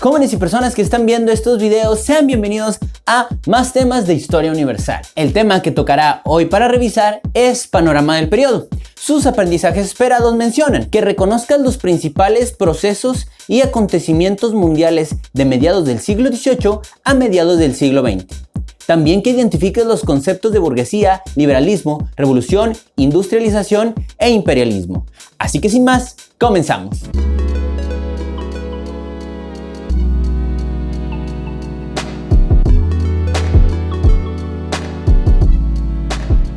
Jóvenes y personas que están viendo estos videos, sean bienvenidos a más temas de historia universal. El tema que tocará hoy para revisar es Panorama del Periodo. Sus aprendizajes esperados mencionan que reconozcas los principales procesos y acontecimientos mundiales de mediados del siglo XVIII a mediados del siglo XX. También que identifiques los conceptos de burguesía, liberalismo, revolución, industrialización e imperialismo. Así que sin más, comenzamos.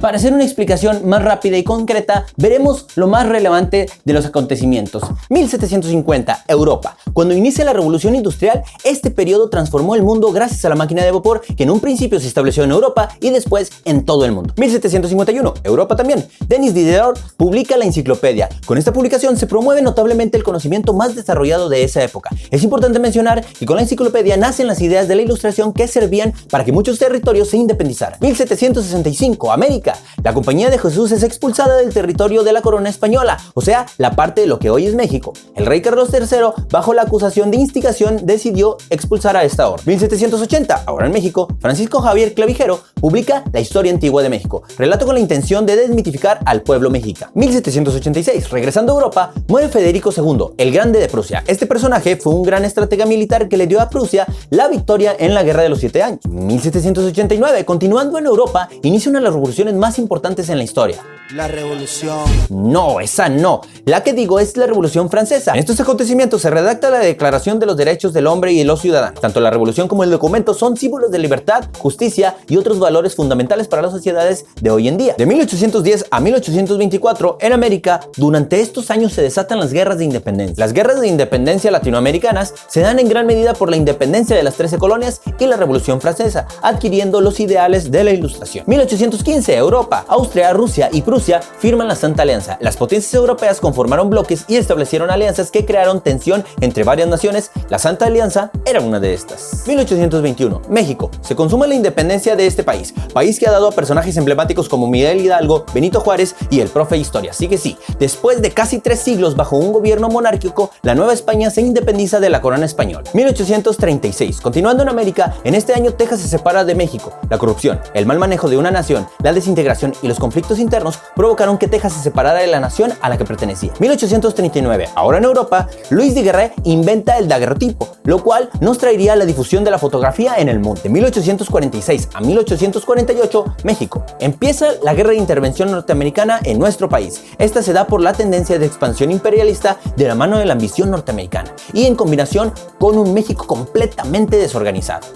Para hacer una explicación más rápida y concreta, veremos lo más relevante de los acontecimientos. 1750, Europa. Cuando inicia la revolución industrial, este periodo transformó el mundo gracias a la máquina de vapor que en un principio se estableció en Europa y después en todo el mundo. 1751, Europa también. Denis Diderot publica la enciclopedia. Con esta publicación se promueve notablemente el conocimiento más desarrollado de esa época. Es importante mencionar que con la enciclopedia nacen las ideas de la ilustración que servían para que muchos territorios se independizaran. 1765, América. La Compañía de Jesús es expulsada del territorio de la corona española, o sea, la parte de lo que hoy es México. El rey Carlos III, bajo la acusación de instigación, decidió expulsar a esta orden. 1780, ahora en México, Francisco Javier Clavijero publica La Historia Antigua de México, relato con la intención de desmitificar al pueblo mexica. 1786, regresando a Europa, muere Federico II, el Grande de Prusia. Este personaje fue un gran estratega militar que le dio a Prusia la victoria en la Guerra de los 7 años. 1789, continuando en Europa, inicia una de las revoluciones más importantes en la historia. La revolución. No, esa no. La que digo es la Revolución Francesa. En estos acontecimientos se redacta la Declaración de los Derechos del Hombre y de los Ciudadanos. Tanto la revolución como el documento son símbolos de libertad, justicia y otros valores fundamentales para las sociedades de hoy en día. De 1810 a 1824, en América, durante estos años se desatan las guerras de independencia. Las guerras de independencia latinoamericanas se dan en gran medida por la independencia de las 13 colonias y la Revolución Francesa, adquiriendo los ideales de la Ilustración. 1815, Europa, Austria, Rusia y Prusia firman la Santa Alianza. Las potencias europeas conformaron bloques y establecieron alianzas que crearon tensión entre varias naciones. La Santa Alianza era una de estas. 1821, México. Se consuma la independencia de este país que ha dado a personajes emblemáticos como Miguel Hidalgo, Benito Juárez y el profe Historia. Así que sí, después de casi 3 siglos bajo un gobierno monárquico, la Nueva España se independiza de la corona española. 1836, continuando en América, en este año Texas se separa de México. La corrupción, el mal manejo de una nación, la desintegración y los conflictos internos provocaron que Texas se separara de la nación a la que pertenecía. 1839, ahora en Europa, Louis Daguerre inventa el daguerrotipo, lo cual nos traería la difusión de la fotografía en el mundo. De 1846 a 1848, México. Empieza la guerra de intervención norteamericana en nuestro país. Esta se da por la tendencia de expansión imperialista de la mano de la ambición norteamericana y en combinación con un México completamente desorganizado.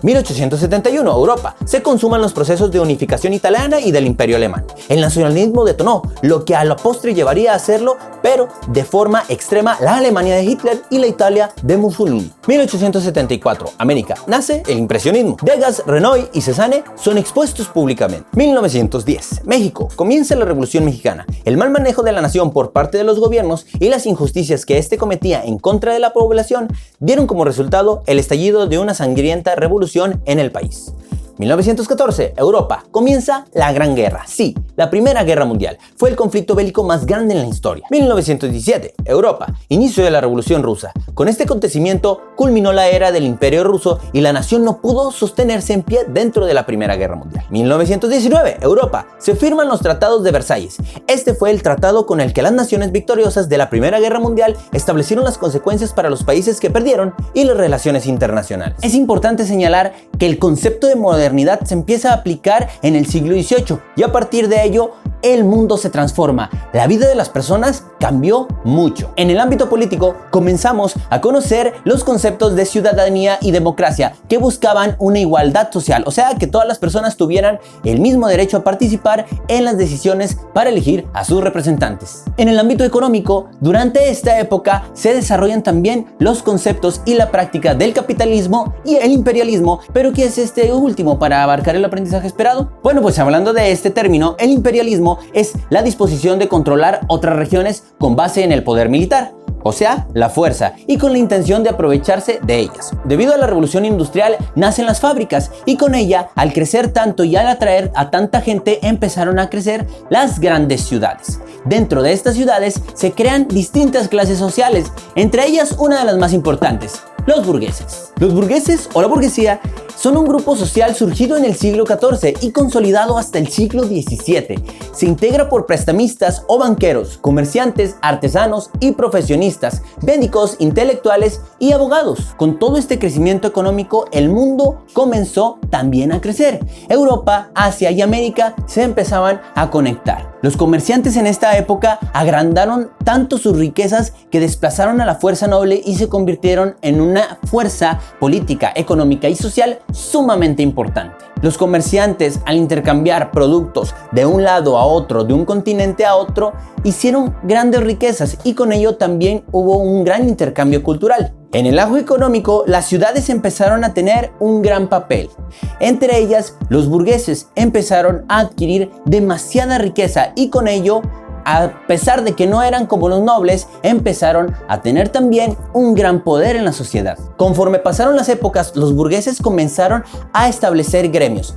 1871, Europa. Se consuman los procesos de unificación italiana y del Imperio Alemán. El nacionalismo detonó, lo que a la postre llevaría a hacerlo, pero de forma extrema, la Alemania de Hitler y la Italia de Mussolini. 1874, América. Nace el impresionismo. Degas, Renoir y Cézanne son expuestos públicamente. 1910, México. Comienza la Revolución Mexicana. El mal manejo de la nación por parte de los gobiernos y las injusticias que éste cometía en contra de la población dieron como resultado el estallido de una sangrienta revolución en el país. 1914, Europa. Comienza la Gran Guerra. Sí, la Primera Guerra Mundial. Fue el conflicto bélico más grande en la historia. 1917, Europa. Inicio de la Revolución Rusa. Con este acontecimiento culminó la era del Imperio Ruso y la nación no pudo sostenerse en pie dentro de la Primera Guerra Mundial. 1919, Europa. Se firman los tratados de Versalles. Este fue el tratado con el que las naciones victoriosas de la Primera Guerra Mundial establecieron las consecuencias para los países que perdieron y las relaciones internacionales. Es importante señalar que el concepto de modernidad se empieza a aplicar en el siglo XVIII y a partir de ello el mundo se transforma. La vida de las personas cambió mucho. En el ámbito político comenzamos a conocer los conceptos de ciudadanía y democracia que buscaban una igualdad social, o sea que todas las personas tuvieran el mismo derecho a participar en las decisiones para elegir a sus representantes. En el ámbito económico, durante esta época se desarrollan también los conceptos y la práctica del capitalismo y el imperialismo. ¿Pero qué es este último para abarcar el aprendizaje esperado? Bueno, pues hablando de este término, el imperialismo es la disposición de controlar otras regiones con base en el poder militar. o sea, la fuerza, y con la intención de aprovecharse de ellas. Debido a la revolución industrial nacen las fábricas y con ella, al crecer tanto y al atraer a tanta gente, empezaron a crecer las grandes ciudades. Dentro de estas ciudades se crean distintas clases sociales, entre ellas una de las más importantes, Los burgueses. Los burgueses o la burguesía son un grupo social surgido en el siglo XIV y consolidado hasta el siglo XVII. Se integra por prestamistas o banqueros, comerciantes, artesanos y profesionistas, médicos, intelectuales y abogados. Con todo este crecimiento económico, el mundo comenzó también a crecer. Europa, Asia y América se empezaban a conectar. Los comerciantes en esta época agrandaron tanto sus riquezas que desplazaron a la fuerza noble y se convirtieron en una fuerza política, económica y social sumamente importante. Los comerciantes, al intercambiar productos de un lado a otro, de un continente a otro, hicieron grandes riquezas y con ello también hubo un gran intercambio cultural. En el auge económico, las ciudades empezaron a tener un gran papel. Entre ellas, los burgueses empezaron a adquirir demasiada riqueza y con ello, a pesar de que no eran como los nobles, empezaron a tener también un gran poder en la sociedad. Conforme pasaron las épocas, los burgueses comenzaron a establecer gremios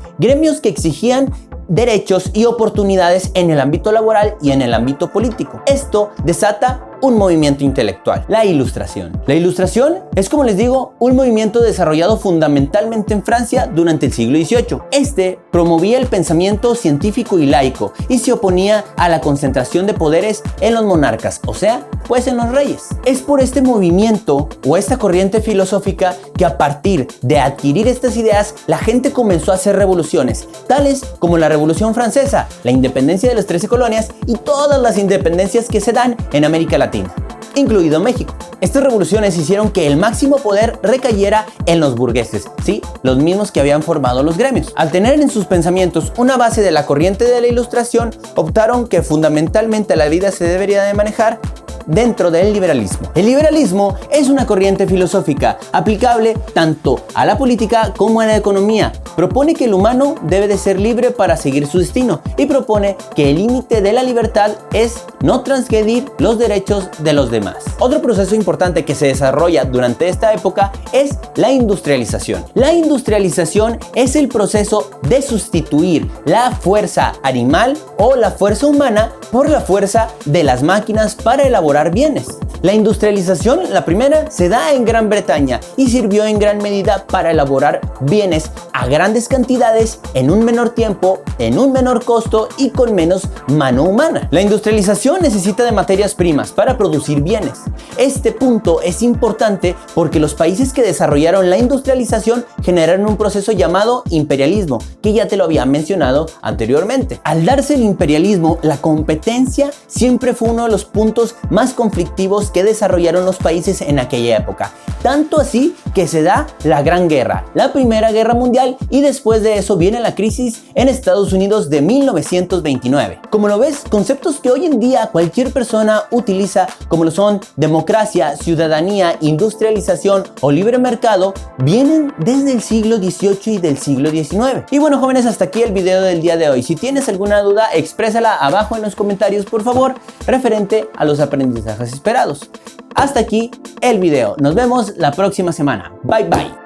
que exigían derechos y oportunidades en el ámbito laboral y en el ámbito político. Esto desata un movimiento intelectual, la Ilustración. La Ilustración es, como les digo, un movimiento desarrollado fundamentalmente en Francia durante el siglo XVIII. Este promovía el pensamiento científico y laico y se oponía a la concentración de poderes en los monarcas, o sea, pues en los reyes. Es por este movimiento o esta corriente filosófica que a partir de adquirir estas ideas, la gente comenzó a hacer revoluciones, tales como la Revolución Francesa, la independencia de las 13 colonias y todas las independencias que se dan en América Latina, incluido México. Estas revoluciones hicieron que el máximo poder recayera en los burgueses, sí, los mismos que habían formado los gremios. Al tener en sus pensamientos una base de la corriente de la Ilustración, optaron que fundamentalmente la vida se debería de manejar dentro del liberalismo. El liberalismo es una corriente filosófica aplicable tanto a la política como a la economía. Propone que el humano debe de ser libre para seguir su destino y propone que el límite de la libertad es no transgredir los derechos de los demás. Otro proceso importante que se desarrolla durante esta época es la industrialización. La industrialización es el proceso de sustituir la fuerza animal o la fuerza humana por la fuerza de las máquinas para elaborar bienes. La industrialización, la primera, se da en Gran Bretaña y sirvió en gran medida para elaborar bienes a grandes cantidades en un menor tiempo, en un menor costo y con menos mano humana. La industrialización necesita de materias primas para producir bienes. Este punto es importante porque los países que desarrollaron la industrialización generaron un proceso llamado imperialismo, que ya te lo había mencionado anteriormente. Al darse el imperialismo, la competencia siempre fue uno de los puntos más conflictivos que desarrollaron los países en aquella época. Tanto así que se da la Gran Guerra, la Primera Guerra Mundial, y después de eso viene la crisis en Estados Unidos de 1929. Como lo ves, conceptos que hoy en día cualquier persona utiliza, como lo son democracia, ciudadanía, industrialización o libre mercado, vienen desde el siglo XVIII y del siglo XIX. Y bueno, jóvenes, hasta aquí el video del día de hoy. Si tienes alguna duda, exprésala abajo en los comentarios, por favor, referente a los aprendizajes esperados. Hasta aquí el video. Nos vemos la próxima semana. Bye bye.